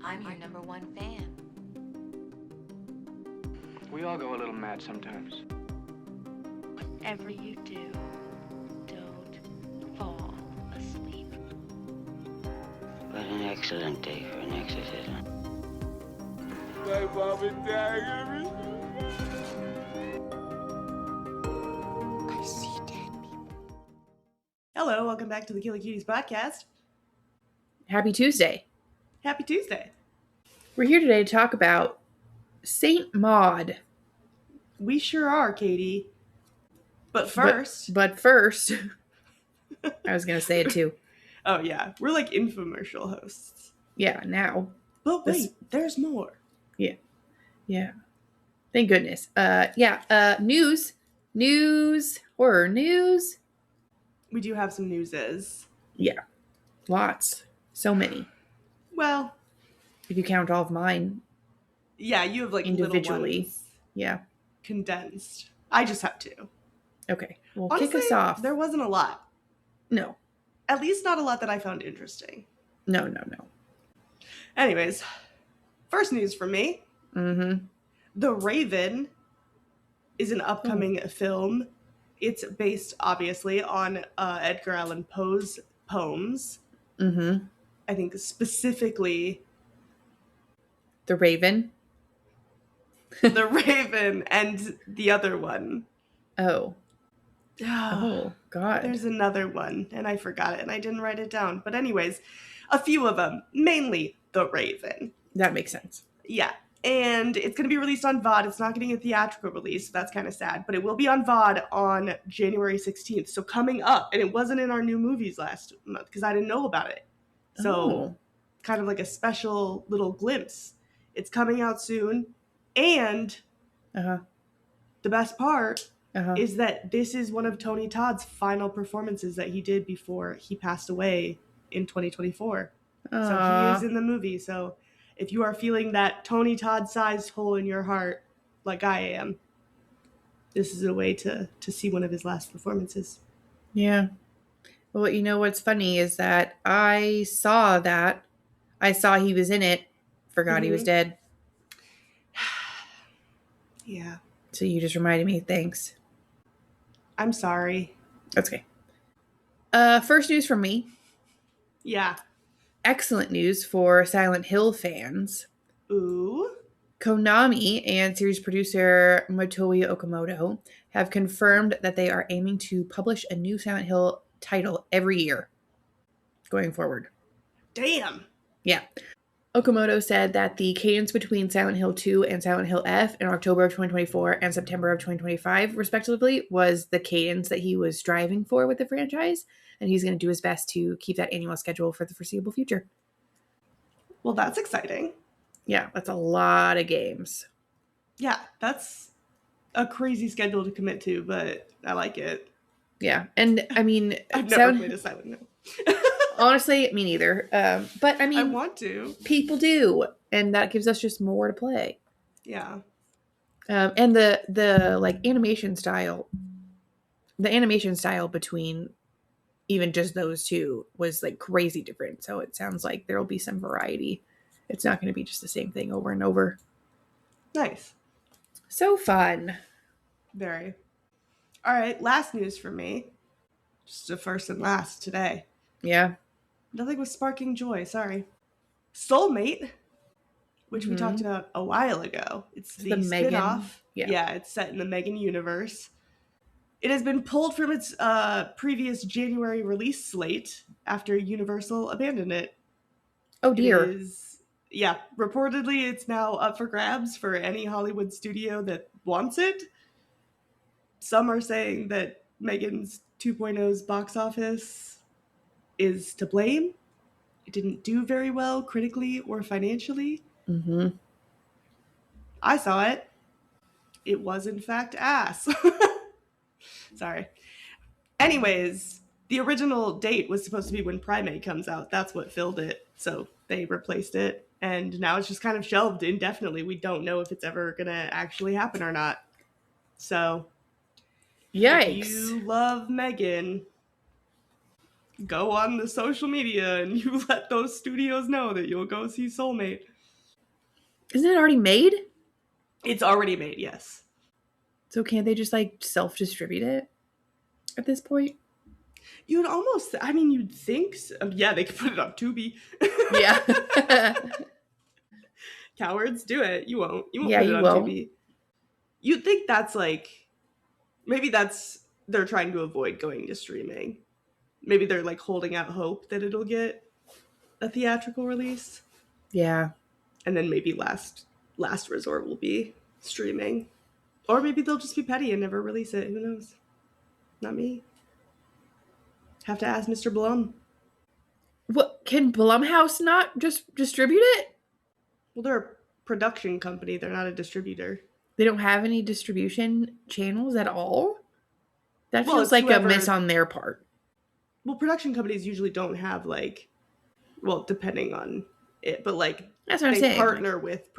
I'm your number one fan. We all go a little mad sometimes. Whatever you do, don't fall asleep. What an excellent day for an exorcism. My mom and dad are gonna be... I see dead people. Hello, welcome back to the Killing Cuties podcast. Happy Tuesday. Happy Tuesday. We're here today to talk about Saint Maud. We sure are, Katie. But first... But first... I was going to say it too. Oh, yeah. We're like infomercial hosts. Yeah, now. But wait, there's more. Yeah. Thank goodness. News. Horror news. We do have some newses. Yeah. Lots. So many. Well... If you count all of mine. Yeah, you have like individually. Little ones yeah. Condensed. I just have two. Okay. Well, honestly, kick us off. There wasn't a lot. No. At least not a lot that I found interesting. No. Anyways, first news from me. Mm-hmm. The Raven is an upcoming film. It's based, obviously, on Edgar Allan Poe's poems. Mm-hmm. I think specifically... The Raven? The Raven and the other one. Oh, God. There's another one, and I forgot it, and I didn't write it down. But anyways, a few of them. Mainly The Raven. That makes sense. Yeah. And it's going to be released on VOD. It's not getting a theatrical release, so that's kind of sad. But it will be on VOD on January 16th. So coming up, and it wasn't in our new movies last month, because I didn't know about it. So kind of like a special little glimpse. It's coming out soon. And the best part is that this is one of Tony Todd's final performances that he did before he passed away in 2024. So he is in the movie. So if you are feeling that Tony Todd-sized hole in your heart, like I am, this is a way to see one of his last performances. Yeah. Well, you know what's funny is that I saw he was in it, forgot he was dead. Yeah. So you just reminded me. Thanks. I'm sorry. That's okay. First news from me. Yeah. Excellent news for Silent Hill fans. Ooh. Konami and series producer Motoya Okamoto have confirmed that they are aiming to publish a new Silent Hill title every year going forward. Damn. Yeah. Okamoto said that the cadence between Silent Hill 2 and Silent Hill F in October of 2024 and September of 2025, respectively, was the cadence that he was striving for with the franchise, and he's going to do his best to keep that annual schedule for the foreseeable future. Well, that's exciting. Yeah, that's a lot of games. Yeah, that's a crazy schedule to commit to, but I like it. Yeah, and I mean... I've never played a Silent Hill. Honestly, me neither. But I mean... I want to. People do, and that gives us just more to play. Yeah. And the like animation style... The animation style between even just those two was like crazy different. So it sounds like there'll be some variety. It's not going to be just the same thing over and over. Nice. So fun. Very. All right, last news for me. Just the first and last today. Yeah. Nothing was sparking joy, sorry. Soulmate, which we talked about a while ago. It's the spinoff. Yeah, it's set in the Megan universe. It has been pulled from its previous January release slate after Universal abandoned it. Oh dear. Reportedly it's now up for grabs for any Hollywood studio that wants it. Some are saying that Megan's 2.0's box office is to blame. It didn't do very well critically or financially. Mm-hmm. I saw it. It was in fact ass. Sorry. Anyways, the original date was supposed to be when Primate comes out. That's what filled it. So they replaced it. And now it's just kind of shelved indefinitely. We don't know if it's ever going to actually happen or not. So, yikes. If you love Megan, go on the social media and you let those studios know that you'll go see Soulmate. Isn't it already made? It's already made, yes. So can't they just like self-distribute it at this point? You'd almost, I mean, you'd think, so. Yeah, they could put it on Tubi. Yeah. Cowards, do it. You won't. You won't Yeah, put it you on won't. Tubi. You'd think that's like, maybe that's, they're trying to avoid going to streaming. Maybe they're like holding out hope that it'll get a theatrical release. Yeah. And then maybe last resort will be streaming. Or maybe they'll just be petty and never release it. Who knows? Not me. Have to ask Mr. Blum. What, can Blumhouse not just distribute it? Well, they're a production company. They're not a distributor. They don't have any distribution channels at all? That Well, feels it's like whoever- a miss on their part. Well, production companies usually don't have like, well, depending on it, but like That's what I'm they saying. partner with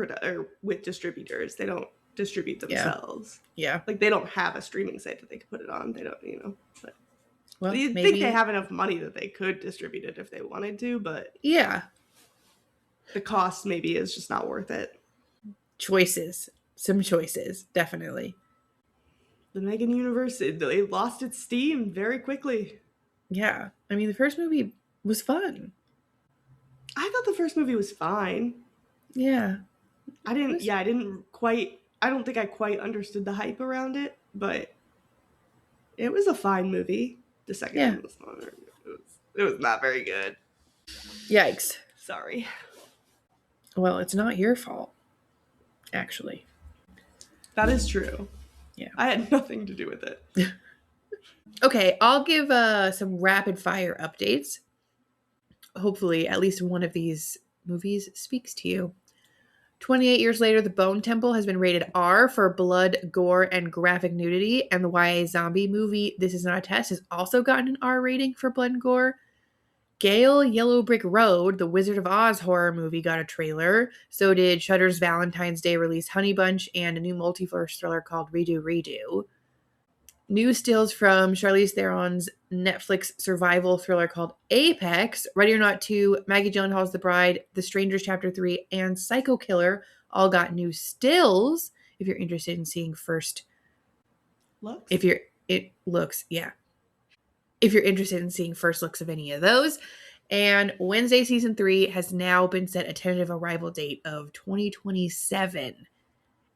with distributors. They don't distribute themselves. Yeah. Like they don't have a streaming site that they could put it on. They don't, But Well, you maybe. think they have enough money that they could distribute it if they wanted to, but Yeah. the cost maybe is just not worth it. Choices. Some choices, definitely. The Megan universe, it lost its steam very quickly. Yeah. I mean, the first movie was fun. I thought the first movie was fine. Yeah. I don't think I quite understood the hype around it, but it was a fine movie. The second one was not. It was not very good. Yikes. Sorry. Well, it's not your fault, actually. That is true. Yeah. I had nothing to do with it. Okay, I'll give some rapid fire updates. Hopefully, at least one of these movies speaks to you. 28 years later, The Bone Temple has been rated R for blood, gore, and graphic nudity. And the YA zombie movie, This Is Not a Test, has also gotten an R rating for blood and gore. Gale Yellow Brick Road, the Wizard of Oz horror movie, got a trailer. So did Shudder's Valentine's Day release Honey Bunch and a new multiverse thriller called Redo Redo. New stills from Charlize Theron's Netflix survival thriller called Apex, Ready or Not 2, Maggie Gyllenhaal's The Bride, The Strangers Chapter 3, and Psycho Killer all got new stills. If you're interested in seeing first Looks? If you're interested in seeing first looks of any of those. And Wednesday season 3 has now been set a tentative arrival date of 2027.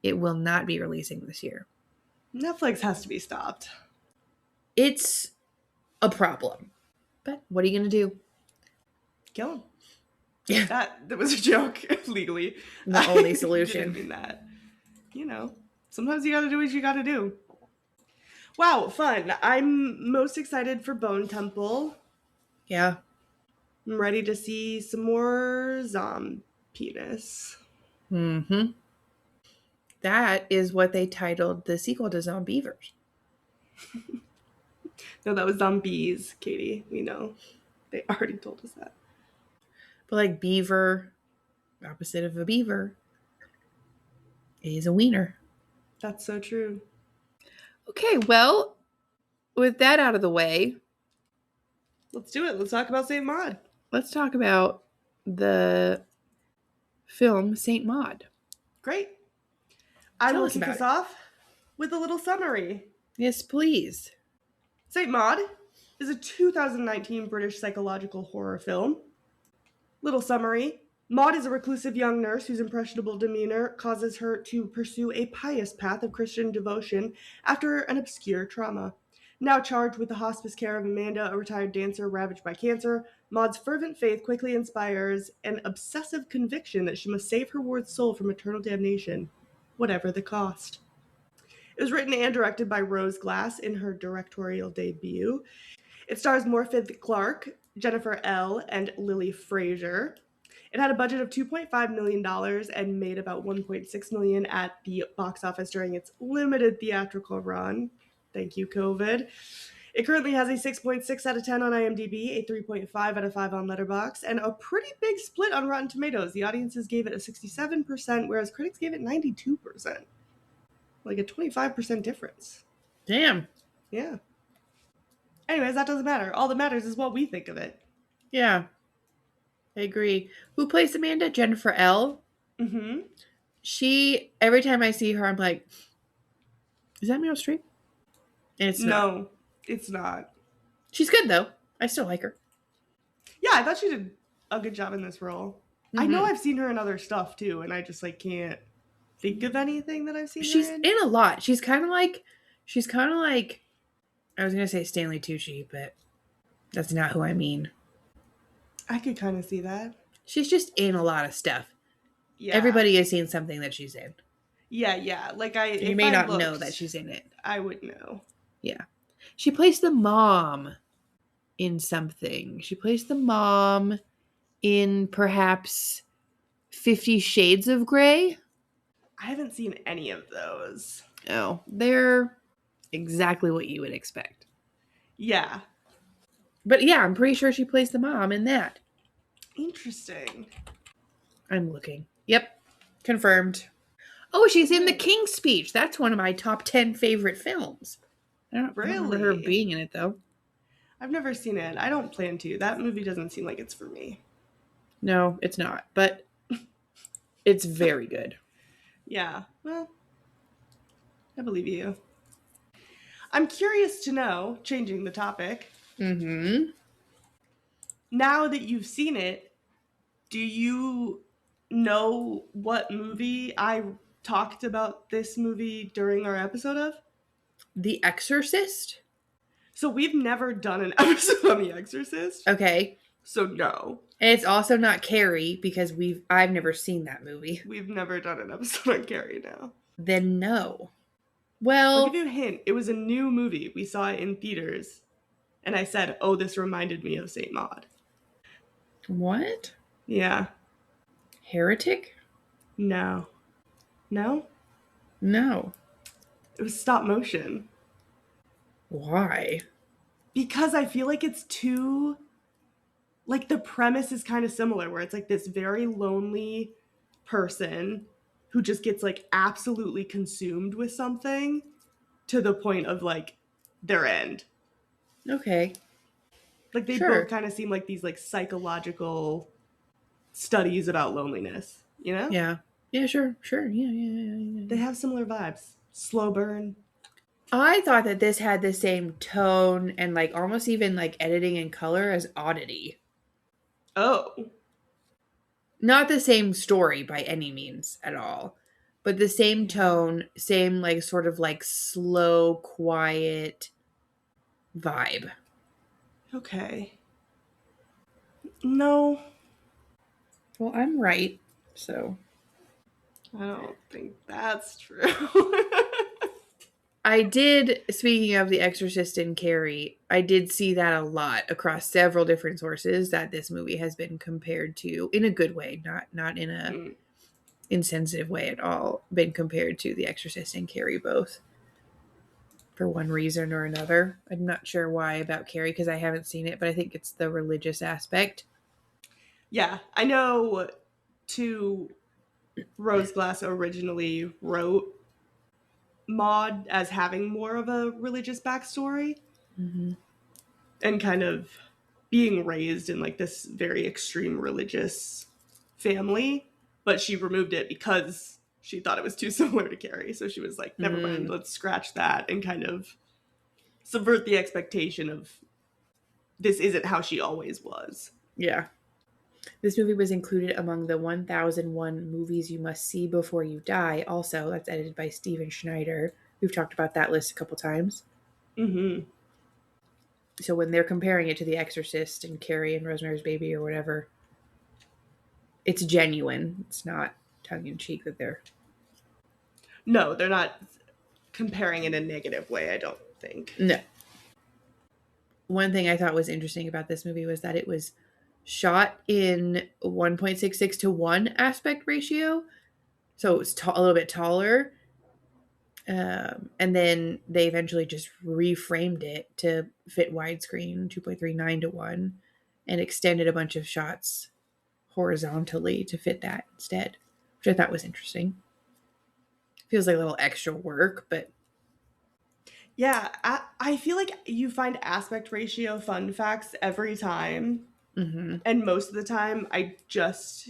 It will not be releasing this year. Netflix has to be stopped. It's a problem. But what are you going to do? Kill him. Yeah. That was a joke, legally. The only I solution. didn't mean that. Sometimes you gotta do what you gotta do. Wow, fun. I'm most excited for Bone Temple. Yeah. I'm ready to see some more penis. Mm-hmm. That is what they titled the sequel to Zombievers. No, that was zombies, Katie. We know. They already told us that. But like beaver, opposite of a beaver, is a wiener. That's so true. Okay, well, with that out of the way, Let's do it. Let's talk about St. Maud. let's talk about the film Saint Maud. Great. I Tell will us kick about us it. off with a little summary. Yes, please. St. Maud is a 2019 British psychological horror film. Little summary. Maud is a reclusive young nurse whose impressionable demeanor causes her to pursue a pious path of Christian devotion after an obscure trauma. Now charged with the hospice care of Amanda, a retired dancer ravaged by cancer, Maud's fervent faith quickly inspires an obsessive conviction that she must save her ward's soul from eternal damnation, whatever the cost. It was written and directed by Rose Glass in her directorial debut. It stars Morfydd Clark, Jennifer L., and Lily Fraser. It had a budget of $2.5 million and made about $1.6 million at the box office during its limited theatrical run. Thank you, COVID. It currently has a 6.6 out of 10 on IMDb, a 3.5 out of 5 on Letterboxd, and a pretty big split on Rotten Tomatoes. The audiences gave it a 67%, whereas critics gave it 92%. Like a 25% difference. Damn. Yeah. Anyways, that doesn't matter. All that matters is what we think of it. Yeah. I agree. Who plays Amanda? Jennifer L. Mm-hmm. She, every time I see her, I'm like, is that Meryl Streep? And it's not. No, it's not. She's good, though. I still like her. Yeah, I thought she did a good job in this role. I know I've seen her in other stuff, too, and I just, like, can't think of anything that I've seen She's her in. in a lot. She's kind of like, I was going to say Stanley Tucci, but that's not who I mean. I could kind of see that. She's just in a lot of stuff. Yeah. Everybody has seen something that she's in. Yeah. Like, You may not know that she's in it. I would know. Yeah. She plays the mom in something. She plays the mom in perhaps 50 Shades of Grey. I haven't seen any of those. Oh, they're exactly what you would expect. Yeah. But yeah, I'm pretty sure she plays the mom in that. Interesting. I'm looking. Yep. Confirmed. Oh, she's in The King's Speech. That's one of my top 10 favorite films. I don't remember her being in it, though. I've never seen it. I don't plan to. That movie doesn't seem like it's for me. No, it's not. But it's very good. Yeah. Well, I believe you. I'm curious to know, changing the topic, now that you've seen it, do you know what movie I talked about this movie during our episode of? The Exorcist? So we've never done an episode on The Exorcist. Okay. So no. And it's also not Carrie because I've never seen that movie. We've never done an episode on Carrie now. Then no. Well, I'll give you a hint. It was a new movie. We saw it in theaters. And I said, oh, this reminded me of Saint Maud. What? Yeah. Heretic? No. No? No. It was stop motion. Why? Because I feel like it's too... Like, the premise is kind of similar, where it's like this very lonely person who just gets, like, absolutely consumed with something to the point of, like, their end. Okay. Like, they both kind of seem like these, like, psychological studies about loneliness, you know? Yeah. Yeah, sure. Yeah. They have similar vibes. Slow burn. I thought that this had the same tone and, like, almost even, like, editing and color as Oddity. Oh. Not the same story by any means at all, but the same tone, same, like, sort of, like, slow, quiet vibe. Okay. No. Well, I'm right, so. I don't think that's true. I did, speaking of The Exorcist and Carrie, I did see that a lot across several different sources that this movie has been compared to, in a good way, not in a insensitive way at all, been compared to The Exorcist and Carrie both. For one reason or another. I'm not sure why about Carrie because I haven't seen it, but I think it's the religious aspect. Yeah, I know Rose Glass originally wrote Maud as having more of a religious backstory and kind of being raised in like this very extreme religious family, but she removed it because she thought it was too similar to Carrie. So she was like, never mind, let's scratch that and kind of subvert the expectation of this isn't how she always was. Yeah. This movie was included among the 1001 movies you must see before you die. Also, that's edited by Steven Schneider. We've talked about that list a couple times. So when they're comparing it to The Exorcist and Carrie and Rosemary's Baby or whatever, it's genuine. It's not tongue-in-cheek that they're... No, they're not comparing in a negative way, I don't think. No. One thing I thought was interesting about this movie was that it was shot in 1.66 to 1 aspect ratio. So it was a little bit taller. And then they eventually just reframed it to fit widescreen 2.39 to 1 and extended a bunch of shots horizontally to fit that instead, which I thought was interesting. Feels like a little extra work, but... Yeah, I feel like you find aspect ratio fun facts every time. And most of the time, I just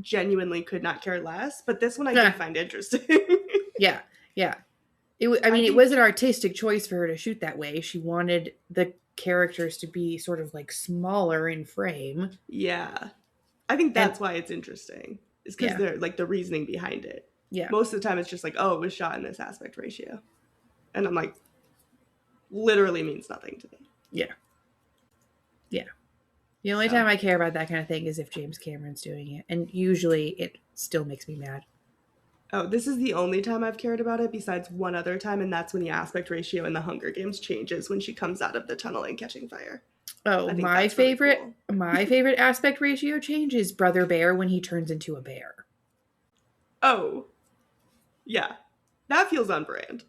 genuinely could not care less. But this one I Yeah. did find interesting. Yeah. It was an artistic choice for her to shoot that way. She wanted the characters to be sort of like smaller in frame. Yeah. I think that's why it's interesting. It's because Yeah. they're like the reasoning behind it. Yeah. Most of the time it's just like, oh, it was shot in this aspect ratio. And I'm like, literally means nothing to me. Yeah. The only time I care about that kind of thing is if James Cameron's doing it. And usually it still makes me mad. Oh, this is the only time I've cared about it besides one other time, and that's when the aspect ratio in the Hunger Games changes when she comes out of the tunnel and catching fire. Oh, I think my that's really favorite cool. my favorite aspect ratio change is Brother Bear when he turns into a bear. Oh. Yeah. That feels on brand.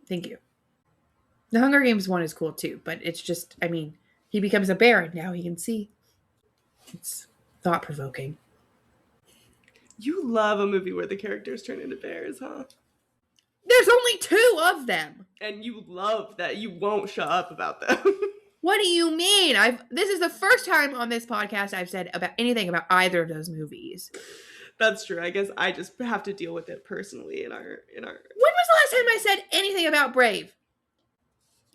Thank you. The Hunger Games one is cool too, but it's just, I mean, he becomes a bear and now he can see. It's thought-provoking. You love a movie where the characters turn into bears, huh? There's only 2 of them. And you love that you won't shut up about them. What do you mean? This is the first time on this podcast I've said about anything about either of those movies. That's true. I guess I just have to deal with it personally in our When was the last time I said anything about Brave?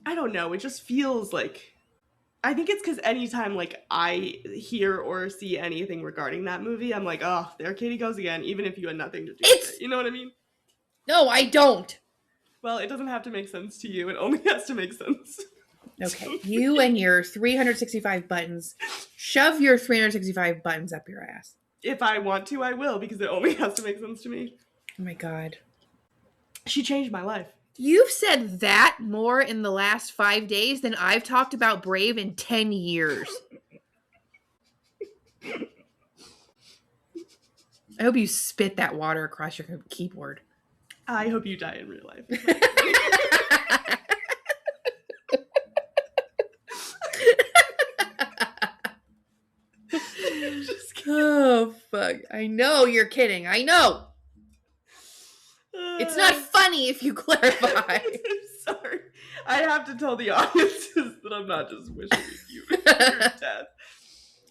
I don't know. It just feels like, I think it's because anytime like I hear or see anything regarding that movie, I'm like, oh, there Katie goes again, even if you had nothing to do with it. You know what I mean? No, I don't. Well, it doesn't have to make sense to you. It only has to make sense. Okay, you and your 365 buttons. Shove your 365 buttons up your ass. If I want to, I will, because it only has to make sense to me. Oh my god. She changed my life. You've said that more in the last 5 days than I've talked about Brave in 10 years. I hope you spit that water across your keyboard. I hope you die in real life. Just kidding. Oh, fuck. I know you're kidding. I know. It's not funny if you clarify. I'm sorry. I have to tell the audiences that I'm not just wishing you your death.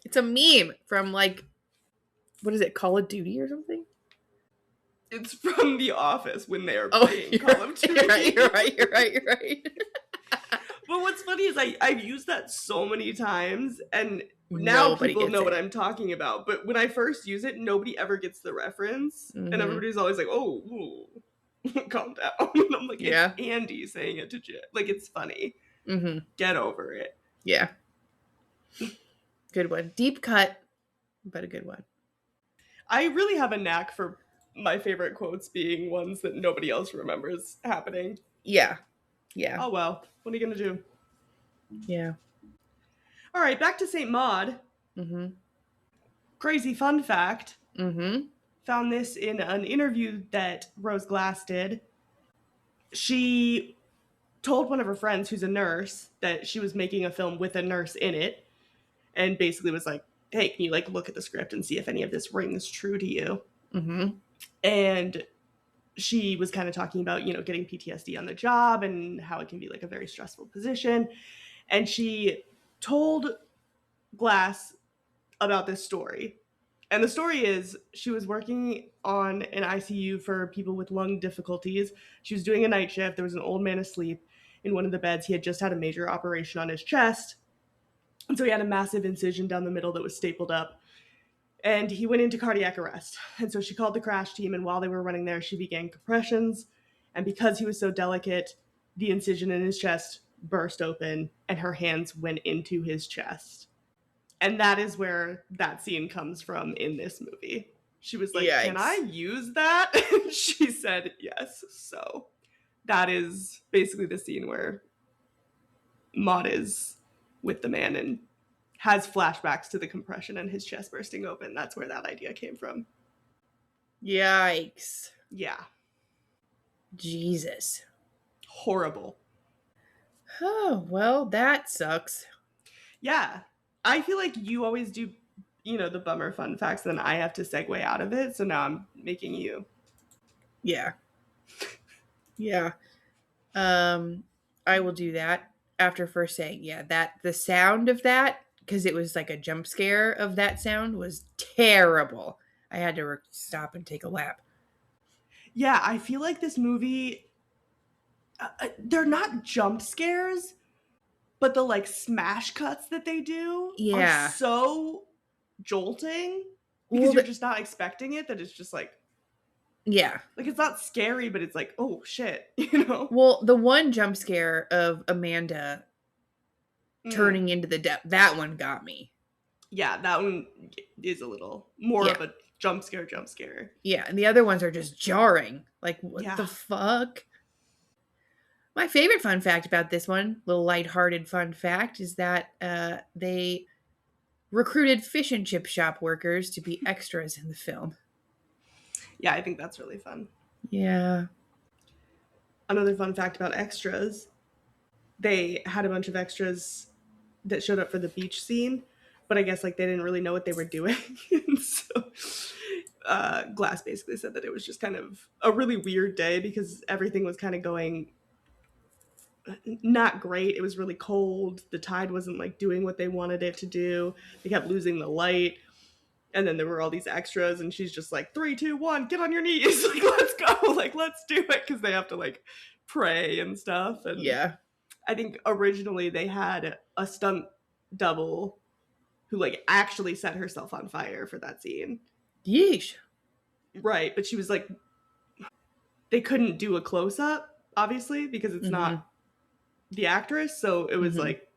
It's a meme from, like, what is it, Call of Duty or something? It's from The Office when they are Oh, playing Call of Duty. You're right. But what's funny is I've used that so many times, and now Nobody people gets know it. what I'm talking about. But when I first use it, nobody ever gets the reference. Mhm. And everybody's always like, oh, ooh, calm down. And I'm like, Yeah. it's Andy saying it to Jim. Like, it's funny. Mm-hmm. Get over it. Yeah. Good one. Deep cut, but a good one. I really have a knack for my favorite quotes being ones that nobody else remembers happening. Yeah. Oh, well. What are you going to do? Yeah. All right, back to St. Maud. Mm-hmm. Crazy fun fact. Mm-hmm. Found this in an interview that Rose Glass did. She told one of her friends who's a nurse that she was making a film with a nurse in it, and basically was like, hey, can you like look at the script and see if any of this rings true to you? Mm-hmm. And she was kind of talking about, you know, getting PTSD on the job and how it can be like a very stressful position. And she told Glass about this story. And the story is she was working on an ICU for people with lung difficulties. She was doing a night shift. There was an old man asleep in one of the beds. He had just had a major operation on his chest. And so he had a massive incision down the middle that was stapled up. And he went into cardiac arrest. And so she called the crash team, and while they were running there, she began compressions. And because he was so delicate, the incision in his chest burst open, and her hands went into his chest. And that is where that scene comes from in this movie. She was like, Yikes. Can I use that? And she said yes. So that is basically the scene where Maud is with the man and has flashbacks to the compression and his chest bursting open. That's where that idea came from. Yikes. Yeah. Jesus. Horrible. Oh, well, that sucks. Yeah. I feel like you always do, you know, the bummer fun facts, then I have to segue out of it. So now I'm making you. Yeah. Yeah. I will do that after first saying, yeah, that the sound of that, because it was like a jump scare of that sound, was terrible. I had to stop and take a lap. Yeah, I feel like this movie, they're not jump scares, but the like smash cuts that they do Yeah. are so jolting because Well, you're just not expecting it, that it's just like yeah. it's not scary, but it's like, oh shit, you know? Well, the one jump scare of Amanda turning into the that one got me. Yeah, that one is a little more Yeah. of a jump scare. Yeah, and the other ones are just jarring. Like, what the fuck? My favorite fun fact about this one, little lighthearted fun fact, is that they recruited fish and chip shop workers to be extras in the film. Yeah, I think that's really fun. Yeah. Another fun fact about extras, they had a bunch of extras that showed up for the beach scene, but I guess like they didn't really know what they were doing. And so Glass basically said that it was just kind of a really weird day because everything was kind of going not great. It was really cold. The tide wasn't like doing what they wanted it to do. They kept losing the light. And then there were all these extras, and she's just like, 3, 2, 1, get on your knees. Like, let's go. Like, let's do it. Because they have to like pray and stuff. And yeah. I think originally they had a stunt double who like actually set herself on fire for that scene. Yeesh. Right. But she was like, they couldn't do a close up, obviously, because it's not the actress. So it was like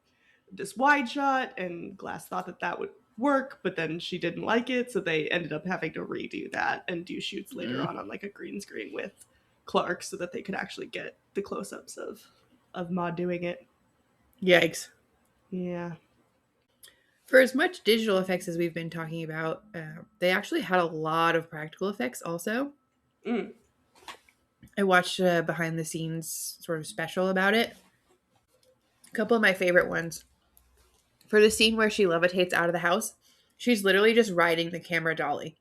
this wide shot, and Glass thought that that would work, but then she didn't like it, so they ended up having to redo that and do shoots later on like a green screen with Clark so that they could actually get the close-ups of Maud doing it. Yikes. Yeah. For as much digital effects as we've been talking about, they actually had a lot of practical effects also. I watched a behind the scenes sort of special about it. A couple of my favorite ones. For the scene where she levitates out of the house, she's literally just riding the camera dolly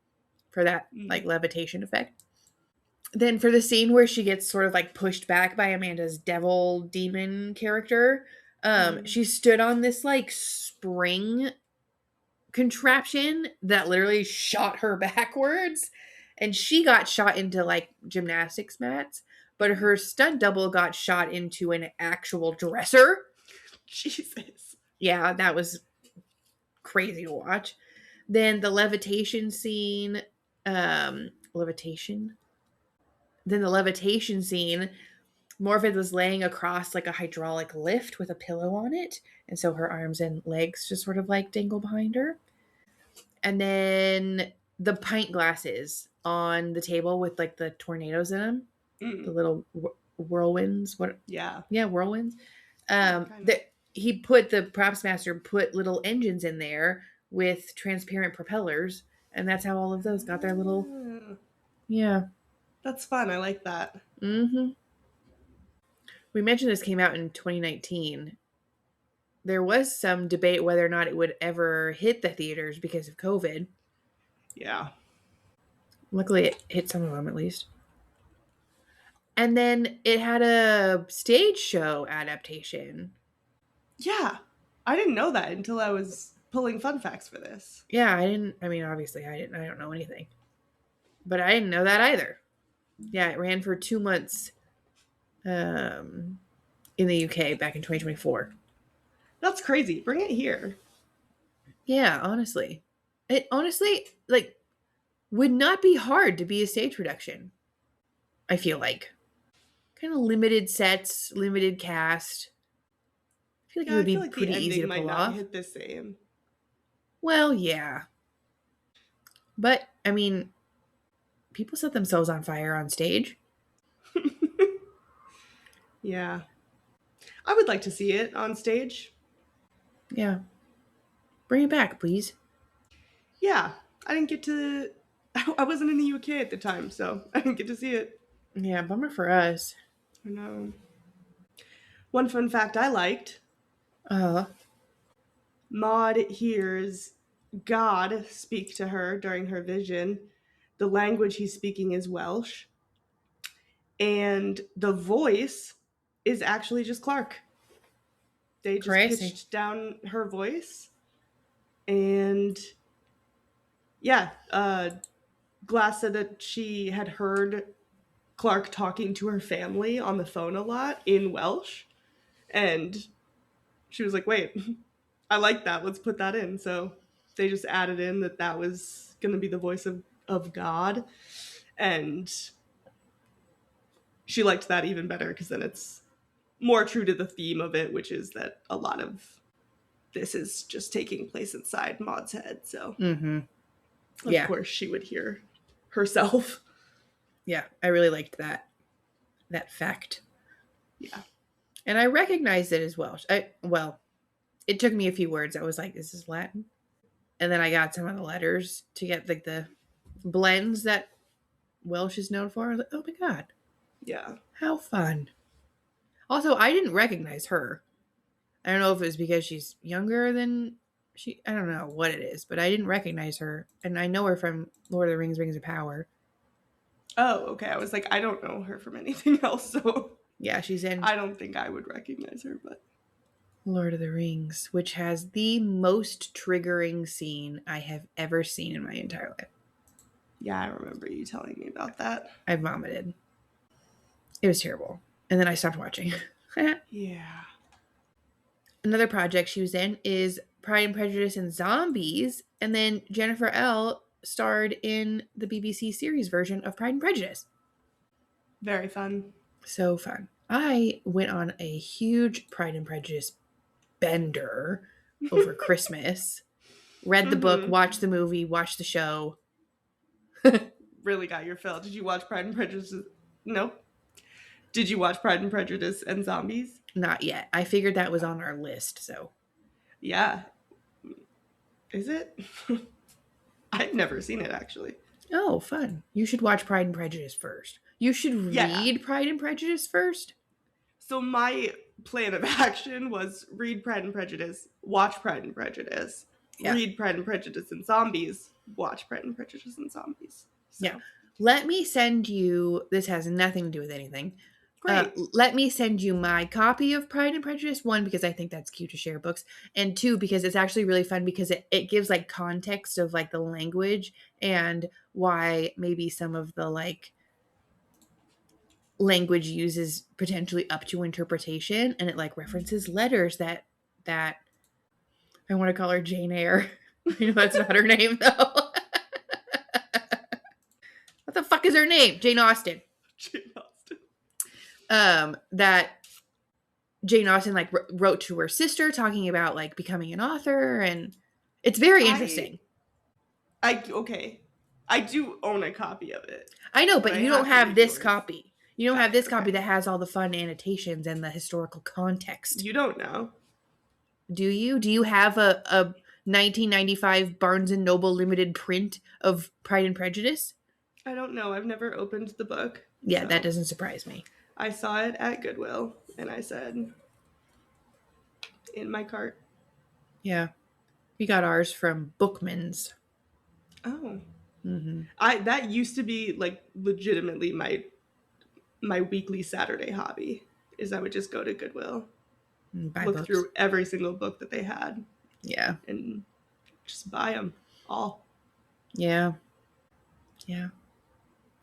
for that like levitation effect. Then for the scene where she gets sort of like pushed back by Amanda's devil demon character, she stood on this like spring contraption that literally shot her backwards, and she got shot into like gymnastics mats, but her stunt double got shot into an actual dresser. Jesus. Yeah, that was crazy to watch. Then the levitation scene, Then the levitation scene, Morphed was laying across like a hydraulic lift with a pillow on it, and so her arms and legs just sort of like dangle behind her. And then the pint glasses on the table with like the tornadoes in them, the little whirlwinds. Whirlwinds. The props master put little engines in there with transparent propellers, and that's how all of those got their little. Yeah. That's fun. I like that. We mentioned this came out in 2019. There was some debate whether or not it would ever hit the theaters because of COVID. Yeah. Luckily, it hit some of them at least. And then it had a stage show adaptation. Yeah. I didn't know that until I was pulling fun facts for this. Yeah, obviously I don't know anything. But I didn't know that either. Yeah, it ran for 2 months in the UK back in 2024. That's crazy. Bring it here. Yeah, honestly. It honestly, like, would not be hard to be a stage production. I feel like. Kind of limited sets, limited cast. I feel like it would be pretty easy to pull off. Hit the same. Well, yeah. But, I mean, people set themselves on fire on stage. Yeah. I would like to see it on stage. Yeah. Bring it back, please. Yeah. I wasn't in the UK at the time, so I didn't get to see it. Yeah, bummer for us. I know. One fun fact I liked. Maud hears God speak to her during her vision. The language he's speaking is Welsh. And the voice is actually just Clark. They just pitched down her voice. And yeah, Glass said that she had heard Clark talking to her family on the phone a lot in Welsh. And she was like, wait, I like that. Let's put that in. So they just added in that that was going to be the voice of God. And she liked that even better because then it's more true to the theme of it, which is that a lot of this is just taking place inside Maud's head. So, of course, she would hear herself. Yeah, I really liked that fact. Yeah. And I recognized it as Welsh. It took me a few words. I was like, is this Latin? And then I got some of the letters to get like the blends that Welsh is known for. I was like, oh my God. Yeah. How fun. Also, I didn't recognize her. I don't know if it was because she's younger than I don't know what it is, but I didn't recognize her. And I know her from Lord of the Rings, Rings of Power. Oh, okay. I was like, I don't know her from anything else, so yeah, she's in I don't think I would recognize her, but Lord of the Rings, which has the most triggering scene I have ever seen in my entire life. Yeah, I remember you telling me about that. I vomited. It was terrible. And then I stopped watching. Yeah. Another project she was in is Pride and Prejudice and Zombies. And then Jennifer L. starred in the BBC series version of Pride and Prejudice. Very fun. So fun. I went on a huge Pride and Prejudice bender over Christmas. Read the book, watched the movie, watched the show. Really got your fill. Did you watch Pride and Prejudice? Nope. Did you watch Pride and Prejudice and Zombies? Not yet. I figured that was on our list, so. Yeah. Is it? I've never seen it, actually. Oh, fun. You should watch Pride and Prejudice first. You should read Pride and Prejudice first. So my plan of action was read Pride and Prejudice, watch Pride and Prejudice, read Pride and Prejudice and Zombies, watch Pride and Prejudice and Zombies. So. Yeah. Let me send you, this has nothing to do with anything. Great. Let me send you my copy of Pride and Prejudice. One, because I think that's cute to share books. And two, because it's actually really fun because it gives like context of like the language and why maybe some of the like language uses potentially up to interpretation. And it like references letters that I want to call her Jane Eyre. I know that's not her name though. What the fuck is her name? Jane Austen. Jane Austen. That Jane Austen like wrote to her sister talking about like becoming an author, and it's very interesting. Okay. I do own a copy of it. I know, but you don't have this copy. You don't have this copy that has all the fun annotations and the historical context. You don't know. Do you? Do you have a 1995 Barnes & Noble limited print of Pride and Prejudice? I don't know. I've never opened the book. Yeah, so. That doesn't surprise me. I saw it at Goodwill, and I said, in my cart. Yeah. We got ours from Bookman's. Oh. Mm-hmm. That used to be, like, legitimately my weekly Saturday hobby, is I would just go to Goodwill, look through every single book that they had. Yeah. And just buy them all. Yeah. Yeah.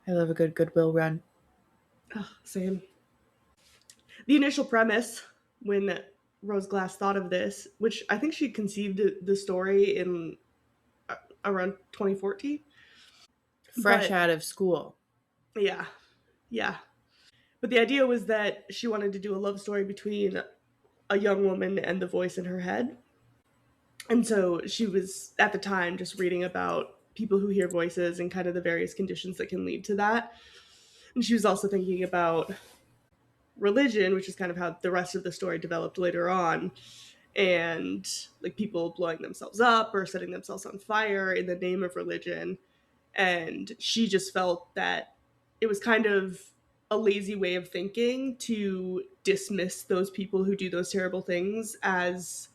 I love a good Goodwill run. Oh, same. The initial premise, when Rose Glass thought of this, which I think she conceived the story in around 2014. Fresh out of school. Yeah. Yeah. But the idea was that she wanted to do a love story between a young woman and the voice in her head. And so she was, at the time, just reading about people who hear voices and kind of the various conditions that can lead to that. And she was also thinking about religion, which is kind of how the rest of the story developed later on, and like people blowing themselves up or setting themselves on fire in the name of religion. And she just felt that it was kind of a lazy way of thinking to dismiss those people who do those terrible things as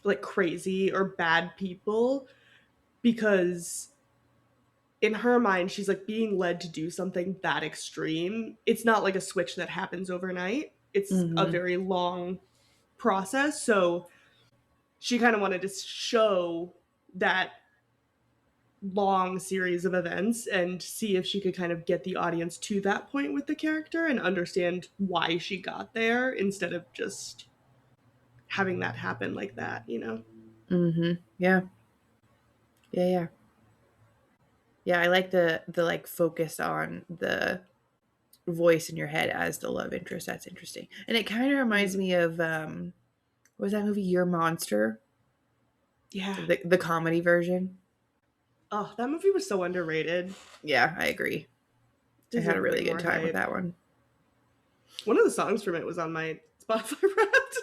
like crazy or bad people, because in her mind, she's like being led to do something that extreme. It's not like a switch that happens overnight. It's a very long process. So she kind of wanted to show that long series of events and see if she could kind of get the audience to that point with the character and understand why she got there instead of just having that happen like that, you know? Mm-hmm. Yeah. Yeah. I like the like focus on the voice in your head as the love interest. That's interesting. And it kind of reminds me of what was that movie, Your Monster? Yeah. The comedy version. Oh, that movie was so underrated. Yeah, I agree. I had a really good time with that one. One of the songs from it was on my Spotify Wrapped.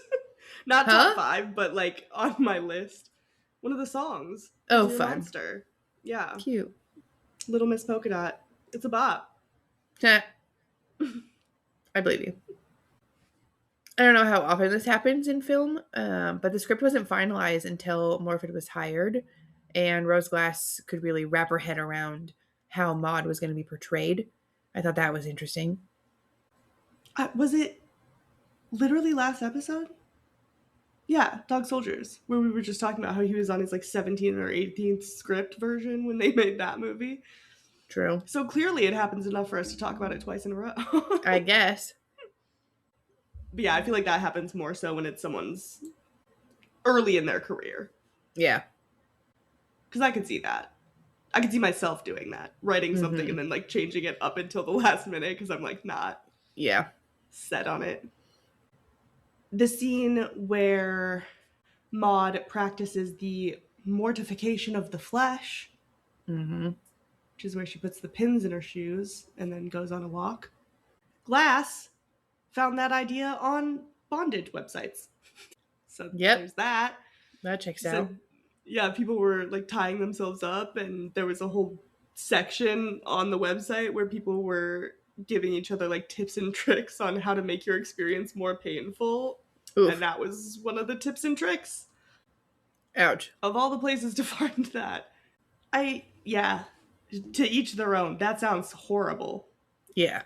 Not top 5, but like on my list. One of the songs. Oh, Your fun. Monster. Yeah. Cute. Little Miss Polka Dot. It's a bop. I believe you. I don't know how often this happens in film, but the script wasn't finalized until Morford was hired, and Rose Glass could really wrap her head around how Maud was going to be portrayed. I thought that was interesting. Was it literally last episode? Yeah, Dog Soldiers, where we were just talking about how he was on his like 17th or 18th script version when they made that movie. True. So clearly it happens enough for us to talk about it twice in a row. I guess. But yeah, I feel like that happens more so when it's someone's early in their career. Yeah. Because I could see that. I could see myself doing that. Writing something and then like changing it up until the last minute because I'm like not set on it. The scene where Maud practices the mortification of the flesh, which is where she puts the pins in her shoes and then goes on a walk. Glass found that idea on bondage websites. So there's that. That checks out. Yeah, people were like tying themselves up, and there was a whole section on the website where people were giving each other like tips and tricks on how to make your experience more painful. Oof. And that was one of the tips and tricks. Ouch. Of all the places to find that. To each their own. That sounds horrible. Yeah.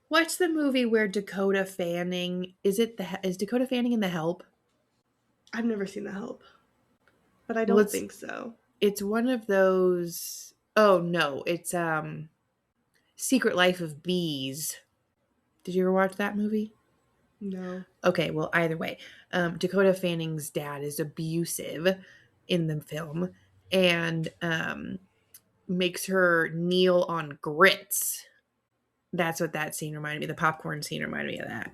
What's the movie where Dakota Fanning, is Dakota Fanning in The Help? I've never seen The Help. But I don't think so. It's one of those, oh no, it's Secret Life of Bees. Did you ever watch that movie? No. Okay, well, either way, Dakota Fanning's dad is abusive in the film and makes her kneel on grits. That's what that scene reminded me. The popcorn scene reminded me of that.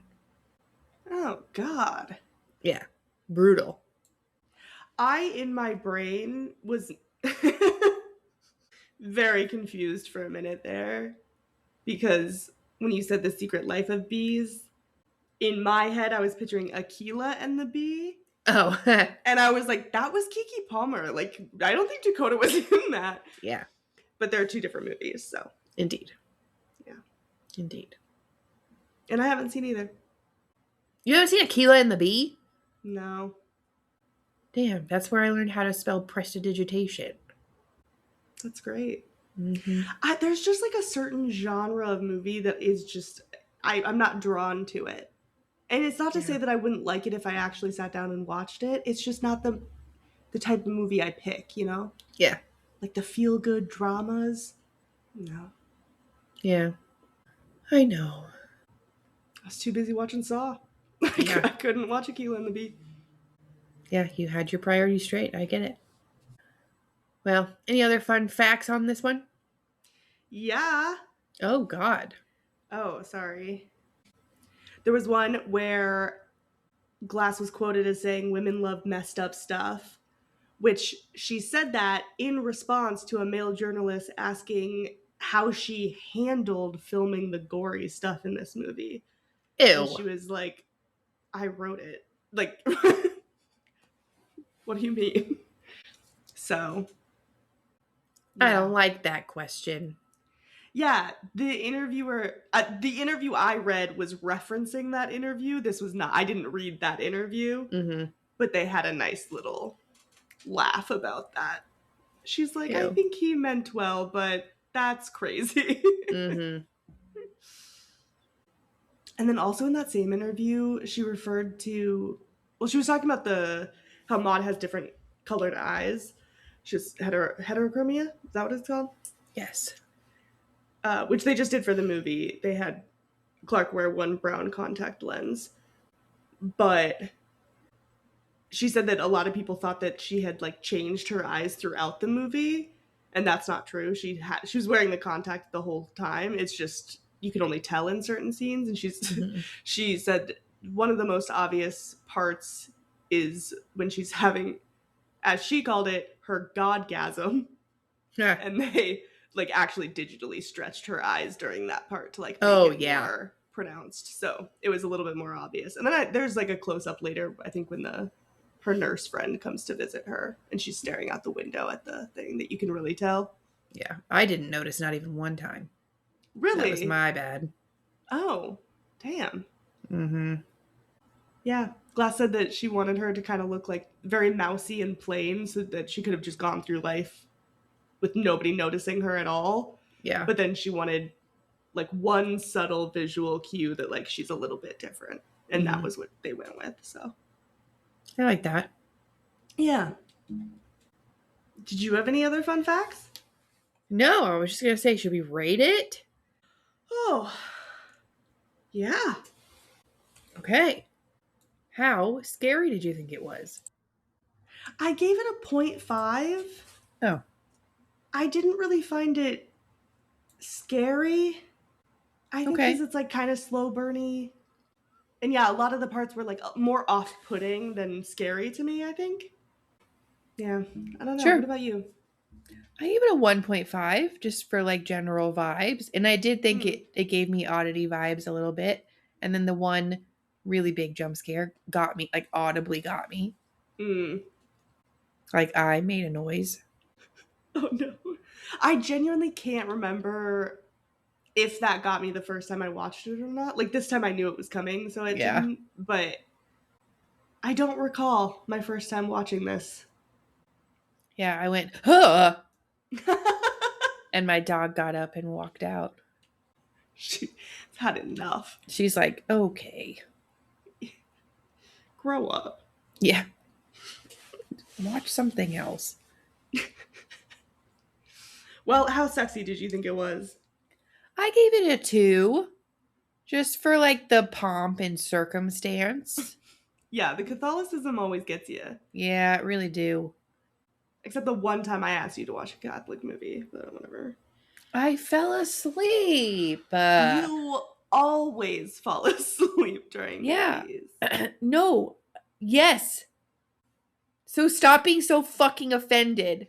Oh, God. Yeah. Brutal. In my brain, was very confused for a minute there. Because when you said The Secret Life of Bees, in my head, I was picturing Akilah and the Bee. Oh. And I was like, that was Keke Palmer. Like, I don't think Dakota was in that. Yeah. But they're two different movies, so. Indeed. Yeah. Indeed. And I haven't seen either. You haven't seen Akilah and the Bee? No. Damn, that's where I learned how to spell prestidigitation. That's great. Mm-hmm. There's just like a certain genre of movie that is just, I'm not drawn to it. And it's not to say that I wouldn't like it if I actually sat down and watched it. It's just not the type of movie I pick, you know? Yeah. Like the feel-good dramas. No. Yeah. I know. I was too busy watching Saw. Yeah. I couldn't watch Akilah and the Bee. Yeah, you had your priorities straight. I get it. Well, any other fun facts on this one? Yeah. Oh, God. Oh, sorry. There was one where Glass was quoted as saying women love messed up stuff, which she said that in response to a male journalist asking how she handled filming the gory stuff in this movie. Ew. And she was like, I wrote it. Like, what do you mean? So. Yeah. I don't like that question. Yeah, the interview I read was referencing that interview. This was not, I didn't read that interview, but they had a nice little laugh about that. She's like, I think he meant well, but that's crazy. And then also in that same interview, she referred to, she was talking about how Maud has different colored eyes. just heterochromia. Is that what it's called? Yes. Which they just did for the movie. They had Clark wear one brown contact lens. But she said that a lot of people thought that she had like changed her eyes throughout the movie, and that's not true. She was wearing the contact the whole time. It's just you could only tell in certain scenes, and she said one of the most obvious parts is when she's having, as she called it, her godgasm. Yeah. And they like actually digitally stretched her eyes during that part to like make it more pronounced. So it was a little bit more obvious. And then there's like a close up later, I think, when her nurse friend comes to visit her and she's staring out the window at the thing that you can really tell. Yeah, I didn't notice not even one time. Really? That was my bad. Oh, damn. Mm-hmm. Yeah. Glass said that she wanted her to kind of look like very mousy and plain so that she could have just gone through life with nobody noticing her at all. Yeah. But then she wanted like one subtle visual cue that like she's a little bit different. And that was what they went with. So I like that. Yeah. Did you have any other fun facts? No, I was just going to say, should we rate it? Oh. Yeah. Okay. How scary did you think it was? I gave it a 0.5. Oh. I didn't really find it scary. I think because it's like kind of slow burny. And yeah, a lot of the parts were like more off-putting than scary to me, I think. Yeah, I don't know. Sure. What about you? I gave it a 1.5 just for like general vibes. And I did think it gave me oddity vibes a little bit. And then the one really big jump scare got me, like audibly got me. Like I made a noise. Oh no. I genuinely can't remember if that got me the first time I watched it or not. Like this time I knew it was coming, so it didn't. But I don't recall my first time watching this. Yeah, I went, huh! And my dog got up and walked out. She's had enough. She's like, okay. Grow up. Yeah. Watch something else. Well, how sexy did you think it was? I gave it a 2. Just for like the pomp and circumstance. Yeah, the Catholicism always gets you. Yeah, it really do. Except the one time I asked you to watch a Catholic movie, but whatever. I fell asleep. You always fall asleep during movies. No. Yes. So stop being so fucking offended.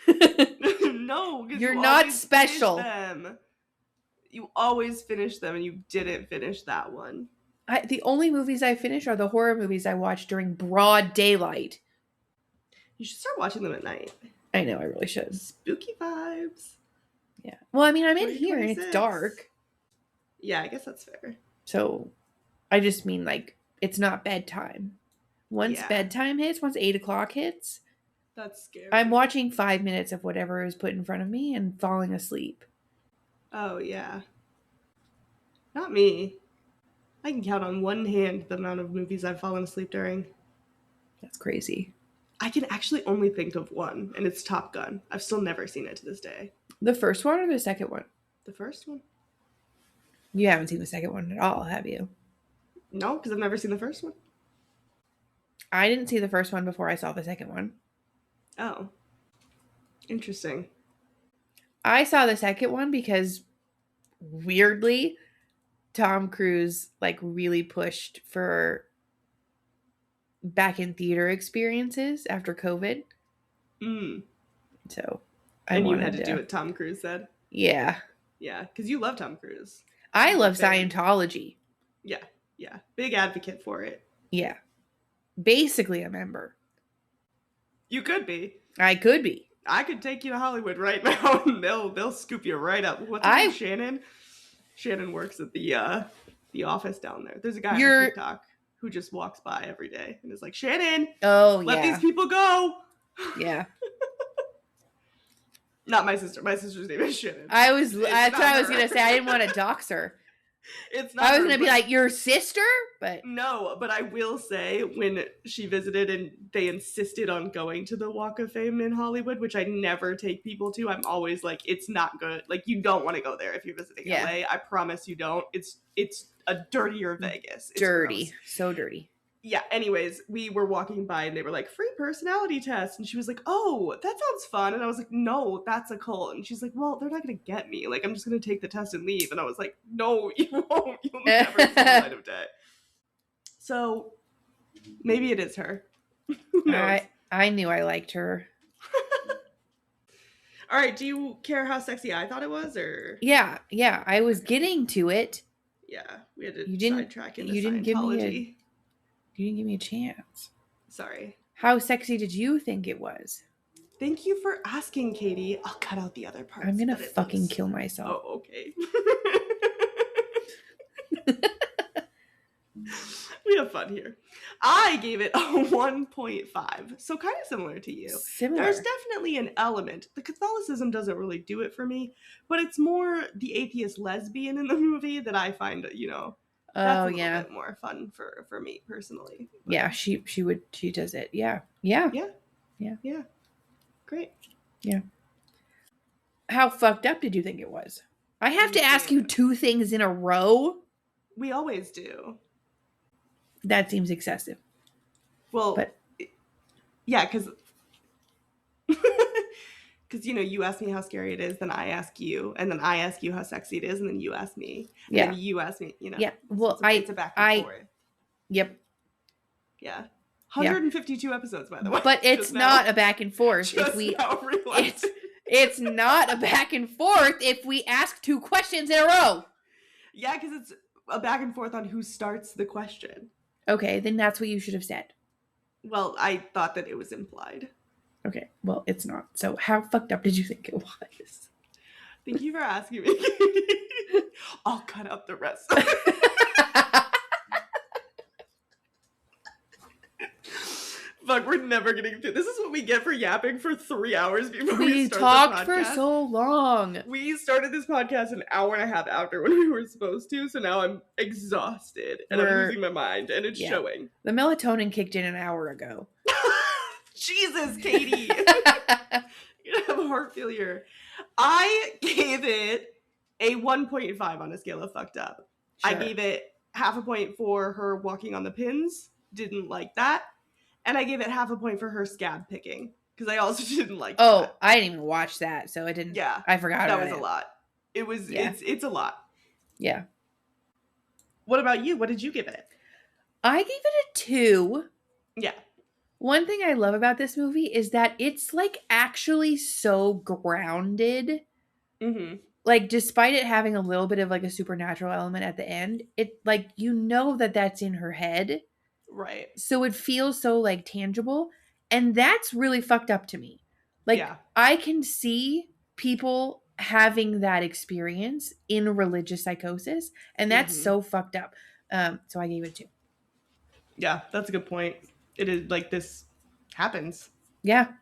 No, because you're not special. You always finish them, and you didn't finish that one. The only movies I finish are the horror movies I watch during broad daylight. You should start watching them at night. I know, I really should. Spooky vibes. Yeah. Well, I mean, I'm in here and it's dark. Yeah, I guess that's fair. So, I just mean, like, it's not bedtime. Once bedtime hits, once 8 o'clock hits, that's scary. I'm watching 5 minutes of whatever is put in front of me and falling asleep. Oh, yeah. Not me. I can count on one hand the amount of movies I've fallen asleep during. That's crazy. I can actually only think of one, and it's Top Gun. I've still never seen it to this day. The first one or the second one? The first one. You haven't seen the second one at all, have you? No, because I've never seen the first one. I didn't see the first one before I saw the second one. Oh. Interesting. I saw the second one because, weirdly, Tom Cruise, like, really pushed for back in theater experiences after COVID. So, you had to do what Tom Cruise said? Yeah. Yeah, because you love Tom Cruise. I love Scientology. Yeah, yeah. Big advocate for it. Yeah. Basically a member. You could be. I could be. I could take you to Hollywood right now and they'll scoop you right up. What's her name? Shannon? Shannon works at the office down there. There's a guy on TikTok who just walks by every day and is like, Shannon, let these people go. Yeah. Not my sister. My sister's name is Shannon. That's what I was going to say. I didn't want to dox her. It's not. I was her, gonna be but- like, your sister, but No, but I will say when she visited and they insisted on going to the Walk of Fame in Hollywood, which I never take people to, I'm always like, it's not good. Like, you don't want to go there if you're visiting Yeah. LA. I promise you don't. It's a dirtier Vegas. It's dirty, gross. so dirty. Yeah, anyways, we were walking by and they were like, free personality test. And she was like, oh, that sounds fun. And I was like, no, that's a cult. And she's like, well, they're not going to get me. Like, I'm just going to take the test and leave. And I was like, no, you won't. You'll never see the light of day. So maybe it is her. Who knows? I knew I liked her. All right, do you care how sexy I thought it was? Or Yeah, I was getting to it. yeah, we had to You didn't- sidetrack into you didn't give me Scientology. You didn't give me a chance. Sorry. How sexy did you think it was? Thank you for asking, Katie. I'll cut out the other parts. I'm gonna but it fucking was- kill myself. Oh, okay. We have fun here. I gave it a 1.5, so kind of similar to you. Similar. There's definitely an element. The Catholicism doesn't really do it for me, but it's more the atheist lesbian in the movie that I find, that's a little bit more fun for me personally. But Yeah, she does it. Yeah. great. How fucked up did you think it was? I have to ask you 2 things in a row? We always do. That seems excessive. Well, But- yeah, because you ask me how scary it is, then I ask you, and then I ask you how sexy it is, and then you ask me, and Yeah. then you ask me. Yeah. Well, it's a back and forth. Yep. Yeah. 152 episodes, by the way. But it's Just now. not a back and forth if Just we now realized. it's not a back and forth if we ask 2 questions in a row. Yeah, because it's a back and forth on who starts the question. Okay, then that's what you should have said. Well, I thought that it was implied. Okay, well, it's not. So how fucked up did you think it was? Thank you for asking me. I'll cut out the rest. Fuck, we're never getting through. This is what we get for yapping for 3 hours before we We start talked the for podcast. so long. We started this podcast an hour and a half after when we were supposed to, so now I'm exhausted and I'm We're- losing my mind, and it's Yeah. showing. The melatonin kicked in an hour ago. Jesus, Katie. You have heart failure. I gave it a 1.5 on a scale of fucked up. I Sure. gave it half a point for her walking on the pins. Didn't like that. And I gave it half a point for her scab picking. Because I also didn't like Oh, that. I didn't even watch that, so I didn't. Yeah. I forgot That about was it. a lot. It was Yeah. it's a lot. Yeah. What about you? What did you give it? I gave it a 2. Yeah. One thing I love about this movie is that it's like actually so grounded. Mm-hmm. Like, despite it having a little bit of like a supernatural element at the end, it like that that's in her head. Right. So it feels so like tangible. And that's really fucked up to me. Like, yeah. I can see people having that experience in religious psychosis, and that's Mhm. so fucked up. So I gave it 2. Yeah, that's a good point. It is like this happens. Yeah.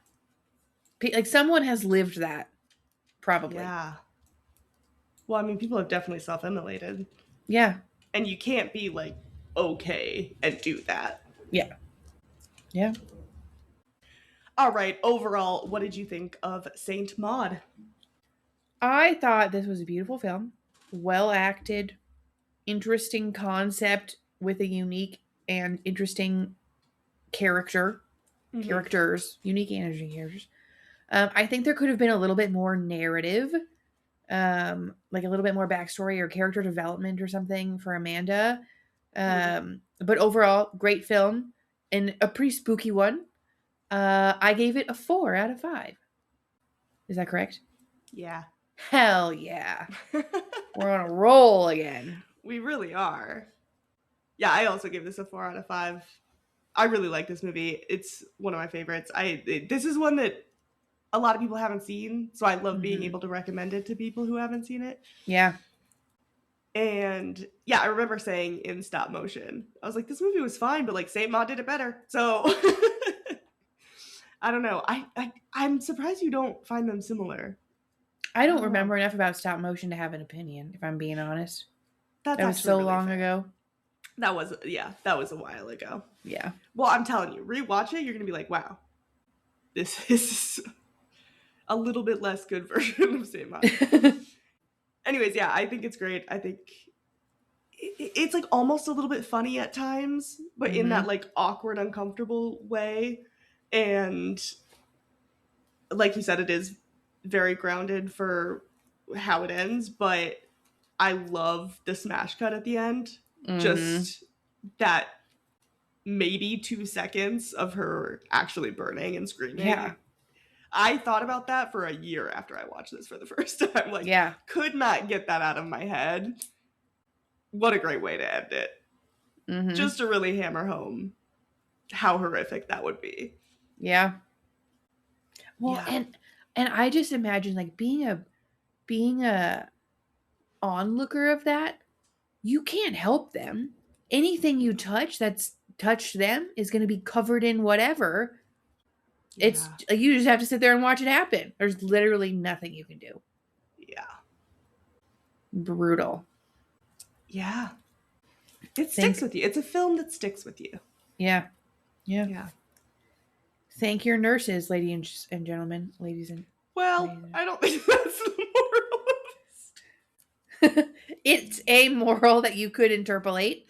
Like someone has lived that, probably. Yeah. Well, I mean, people have definitely self-immolated. Yeah. And you can't be like okay and do that. Yeah. Yeah. All right, overall, what did you think of Saint Maud? I thought this was a beautiful film, well acted, interesting concept with a unique and interesting characters, unique and interesting characters. I think there could have been a little bit more narrative, like a little bit more backstory or character development or something for Amanda. But overall, great film and a pretty spooky one. I gave it a 4 out of 5. Is that correct? Yeah. Hell yeah. We're on a roll again. We really are. Yeah, I also gave this a 4 out of 5. I really like this movie. It's one of my favorites. This is one that a lot of people haven't seen, so I love being Mhm. able to recommend it to people who haven't seen it. Yeah. And yeah, I remember saying in stop motion, I was like, this movie was fine, but like Saint Maud did it better. So I don't know. I'm surprised you don't find them similar. I don't Oh. remember enough about stop motion to have an opinion, if I'm being honest. That's That was actually so really long fair. ago. That was a while ago. Yeah. Well, I'm telling you, rewatch it, you're gonna be like, wow, this is a little bit less good version of Saint Maud. Anyways, yeah, I think it's great. I think it's like almost a little bit funny at times, but in that like awkward, uncomfortable way. And like you said, it is very grounded for how it ends, but I love the smash cut at the end. Just that maybe 2 seconds of her actually burning and screaming. Yeah. I thought about that for a year after I watched this for the first time. Like, Yeah. could not get that out of my head. What a great way to end it. Just to really hammer home how horrific that would be. Yeah. Well, Yeah. and I just imagine like being a onlooker of that, you can't help them. Anything you touch that's touched them is going to be covered in whatever. It's you just have to sit there and watch it happen. There's literally nothing you can do. Yeah. Brutal. Yeah. It sticks with you. It's a film that sticks with you. Yeah. Yeah. Yeah. Thank your nurses, ladies and gentlemen. Ladies and Well, I don't think that's the moral of this. It's a moral that you could interpolate.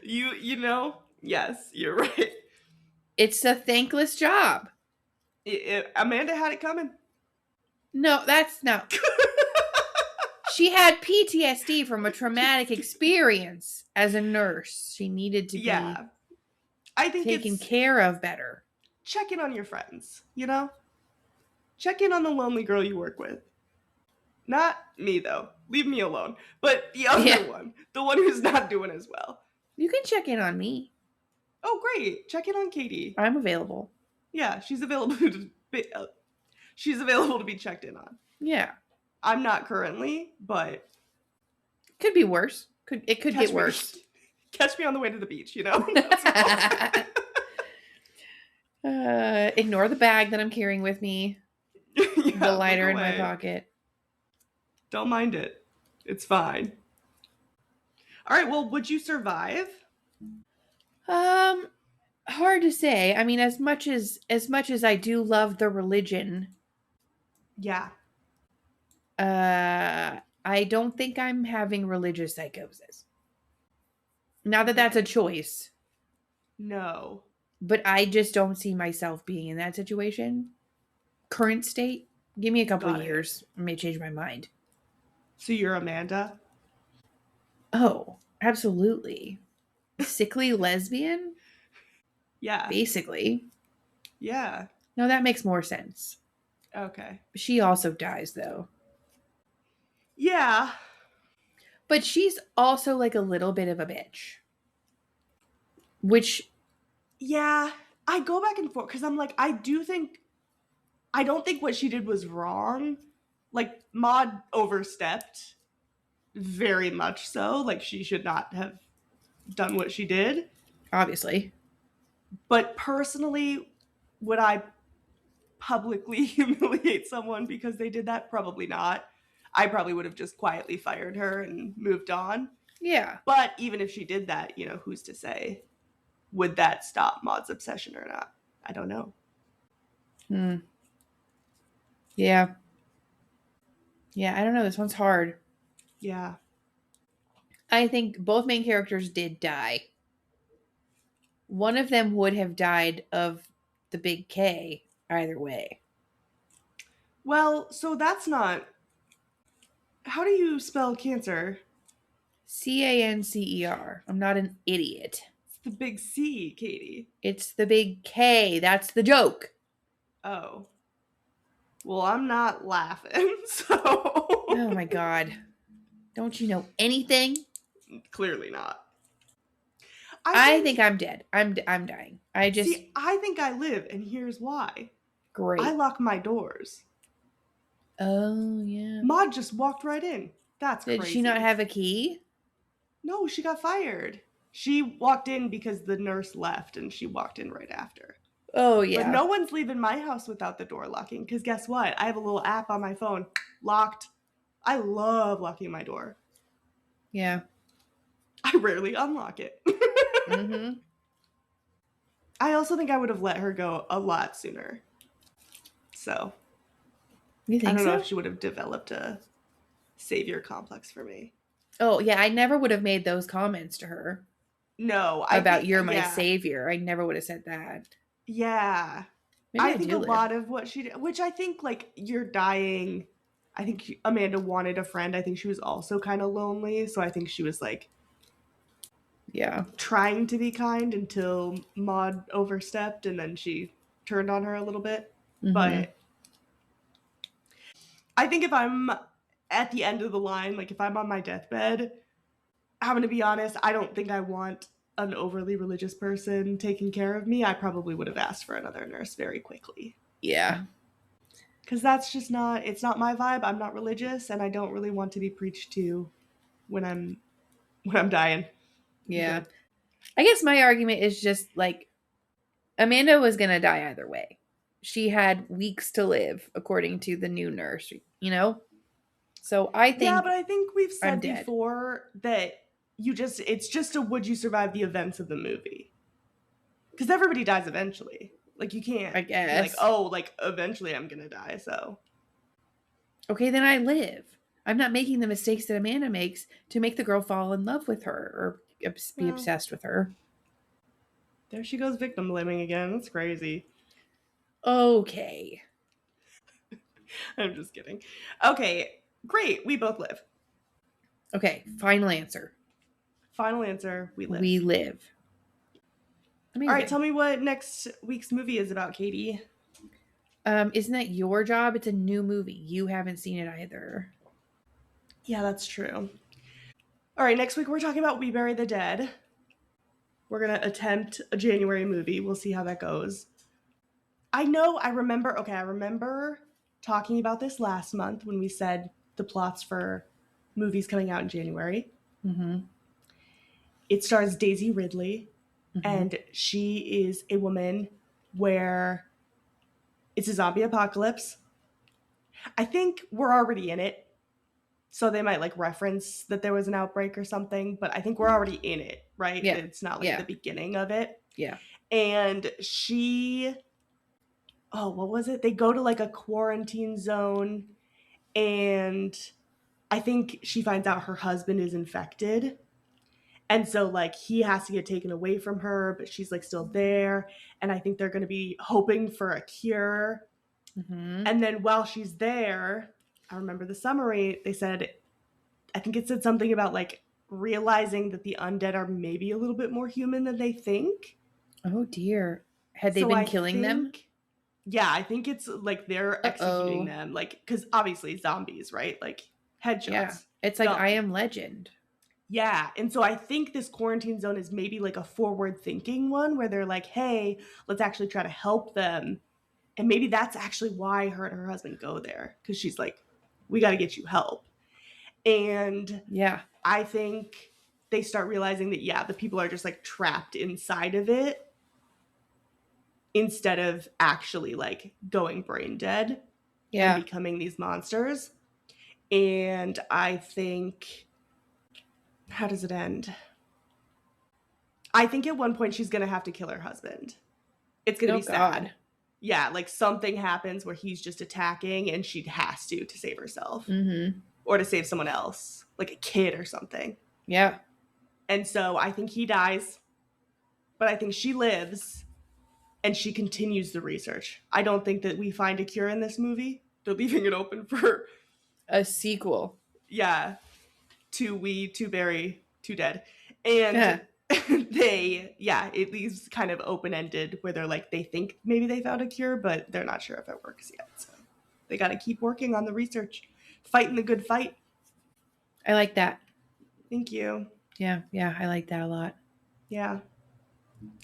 You know, yes, you're right. It's a thankless job. Amanda had it coming. No, that's no. She had PTSD from a traumatic experience as a nurse. She needed to be I think taken care of better. Check in on your friends, you know? Check in on the lonely girl you work with. Not me, though. Leave me alone. But the other one. The one who's not doing as well. You can check in on me. Oh, great. Check in on Katie. I'm available. Yeah, she's available to be checked in on. Yeah. I'm not currently, but could be worse. It could get worse. Catch me on the way to the beach, you know? Ignore the bag that I'm carrying with me. The lighter in my pocket. Don't mind it. It's fine. All right, well, would you survive? Hard to say. I mean, as much as I do love the religion. Yeah. I don't think I'm having religious psychosis. Not that that's a choice. No. But I just don't see myself being in that situation. Current state, give me a couple of years. I may change my mind. So you're Amanda? Oh, absolutely. Sickly lesbian? Yeah. Basically. Yeah. No, that makes more sense. Okay. She also dies, though. Yeah. But she's also like a little bit of a bitch. Which... Yeah. I go back and forth because I'm like, I don't think what she did was wrong. Like, Maud overstepped. Very much so. Like, she should not have done what she did. Obviously. But personally, would I publicly humiliate someone because they did that? Probably not. I probably would have just quietly fired her and moved on. Yeah. But even if she did that, you know, who's to say? Would that stop Maud's obsession or not? I don't know. Yeah. Yeah, I don't know. This one's hard. Yeah. I think both main characters did die. One of them would have died of the big K either way. Well, so that's not... How do you spell cancer? Cancer. I'm not an idiot. It's the big C, Katie. It's the big K. That's the joke. Oh. Well, I'm not laughing, so... Oh my god. Don't you know anything? Clearly not. I think I'm dead. I'm dying. See, I think I live, and here's why. Great. I lock my doors. Oh, yeah. Maud just walked right in. That's crazy. Did she not have a key? No, she got fired. She walked in because the nurse left, and she walked in right after. Oh, yeah. But no one's leaving my house without the door locking, because guess what? I have a little app on my phone. Locked. I love locking my door. Yeah. I rarely unlock it. Mm-hmm. I also think I would have let her go a lot sooner. So You I think don't know so? if she would have developed a savior complex for me. Oh, yeah, I never would have made those comments to her No, I about think you're my savior. I never would have said that. Yeah. Maybe I I think do a live. lot of what she did, which I think like you're dying. I think Amanda wanted a friend. I think she was also kind of lonely, so I think she was like Yeah. trying to be kind until Maud overstepped and then she turned on her a little bit. Mm-hmm. But I think if I'm at the end of the line, like if I'm on my deathbed, I'm going to be honest, I don't think I want an overly religious person taking care of me. I probably would have asked for another nurse very quickly. Yeah. Because that's just not, it's not my vibe. I'm not religious and I don't really want to be preached to when I'm dying. Yeah. Good. I guess my argument is just like Amanda was going to die either way. She had weeks to live, according to the new nurse, you know? So I think Yeah, but I think we've I'm said dead. before that it's just a would you survive the events of the movie? Because everybody dies eventually. Like you can't I be guess. like, oh, like eventually I'm going to die, so. Okay, then I live. I'm not making the mistakes that Amanda makes to make the girl fall in love with her or be Well. obsessed with her. There she goes victim blaming again. That's crazy. Okay. I'm just kidding. Okay, great. We both live. Okay, final answer. Final answer, we live. We live. Amazing. All right, tell me what next week's movie is about, Katie. Isn't that your job? It's a new movie. You haven't seen it either. Yeah, that's true. All right, next week we're talking about We Bury the Dead. We're going to attempt a January movie. We'll see how that goes. I remember talking about this last month when we said the plots for movies coming out in January. Mm-hmm. It stars Daisy Ridley, Mm-hmm. and she is a woman where it's a zombie apocalypse. I think we're already in it, so they might like reference that there was an outbreak or something, but I think we're already in it, right? Yeah. It's not like Yeah. the beginning of it. Yeah. And what was it? They go to like a quarantine zone, and I think she finds out her husband is infected. And so like he has to get taken away from her, but she's like still there. And I think they're going to be hoping for a cure. Mm-hmm. And then while she's there, I remember the summary, they said, I think it said something about like realizing that the undead are maybe a little bit more human than they think. Oh dear. Had they been killing them? Yeah, I think it's like they're executing them. Like, because obviously zombies, right? Like headshots. Yeah. It's like Dumb. I Am Legend. Yeah, and so I think this quarantine zone is maybe like a forward-thinking one where they're like, hey, let's actually try to help them. And maybe that's actually why her and her husband go there, because she's like, we got to get you help. And yeah, I think they start realizing that, yeah, the people are just like trapped inside of it instead of actually like going brain dead and becoming these monsters. And I think... how does it end? I think at one point she's going to have to kill her husband. It's going to be sad. Yeah, like something happens where he's just attacking and she has to save herself. Mm-hmm. Or to save someone else, like a kid or something. Yeah. And so I think he dies, but I think she lives and she continues the research. I don't think that we find a cure in this movie. They're leaving it open for a sequel. Yeah. To Bury, to Dead. And it leaves kind of open-ended where they're like, they think maybe they found a cure, but they're not sure if it works yet. So they got to keep working on the research, fighting the good fight. I like that. Thank you. Yeah, I like that a lot. Yeah.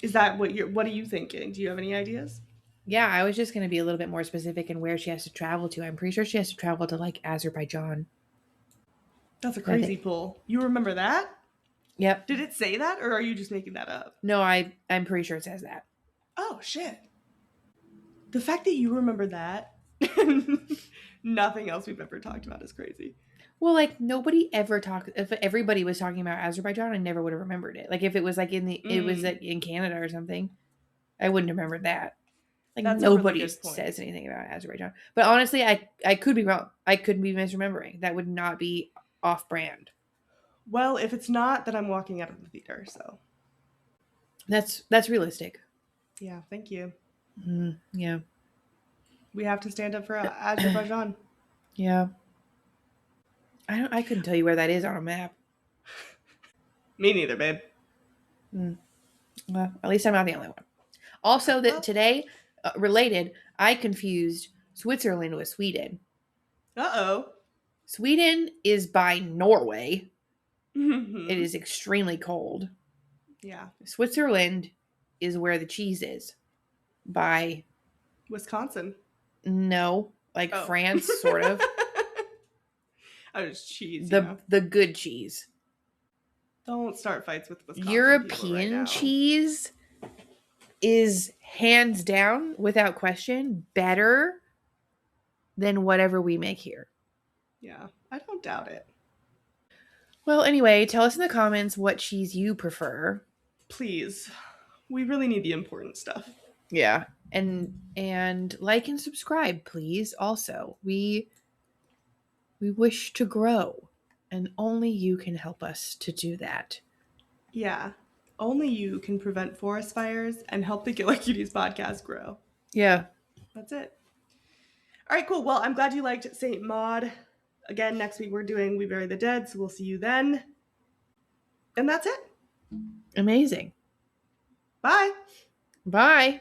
Is that what are you thinking? Do you have any ideas? Yeah, I was just going to be a little bit more specific in where she has to travel to. I'm pretty sure she has to travel to like Azerbaijan. That's a crazy pull. You remember that? Yep. Did it say that, or are you just making that up? No, I'm pretty sure it says that. Oh, shit. The fact that you remember that, nothing else we've ever talked about is crazy. Well, like nobody ever talked. If everybody was talking about Azerbaijan, I never would have remembered it. Like if it was like it was like in Canada or something, I wouldn't have remembered that. Like That's a really nobody good point. says anything about Azerbaijan. But honestly, I could be wrong. I could be misremembering. That would not be off brand. Well, if it's not, then I'm walking out of the theater. So That's realistic. yeah, thank you. Yeah. We have to stand up for Azerbaijan. Yeah. I couldn't tell you where that is on a map. Me neither, babe. Well, at least I'm not the only one. Also, that today, related, I confused Switzerland with Sweden. Uh-oh. Sweden is by Norway. Mhm. It is extremely cold. Yeah. Switzerland is where the cheese is. By Wisconsin. no, like Oh. France, sort of. I was cheese. The good cheese. Don't start fights with Wisconsin people European right now. cheese is hands down, without question, better than whatever we make here. Yeah, I don't doubt it. Well, anyway, tell us in the comments what cheese you prefer. Please. We really need the important stuff. Yeah. And like and subscribe, please. Also, we wish to grow, and only you can help us to do that. Yeah. Only you can prevent forest fires and help the Killer Cuties podcast grow. Yeah. That's it. All right, cool. Well, I'm glad you liked Saint Maud. Again, next week we're doing We Bury the Dead, so we'll see you then. And that's it. Amazing. Bye. Bye.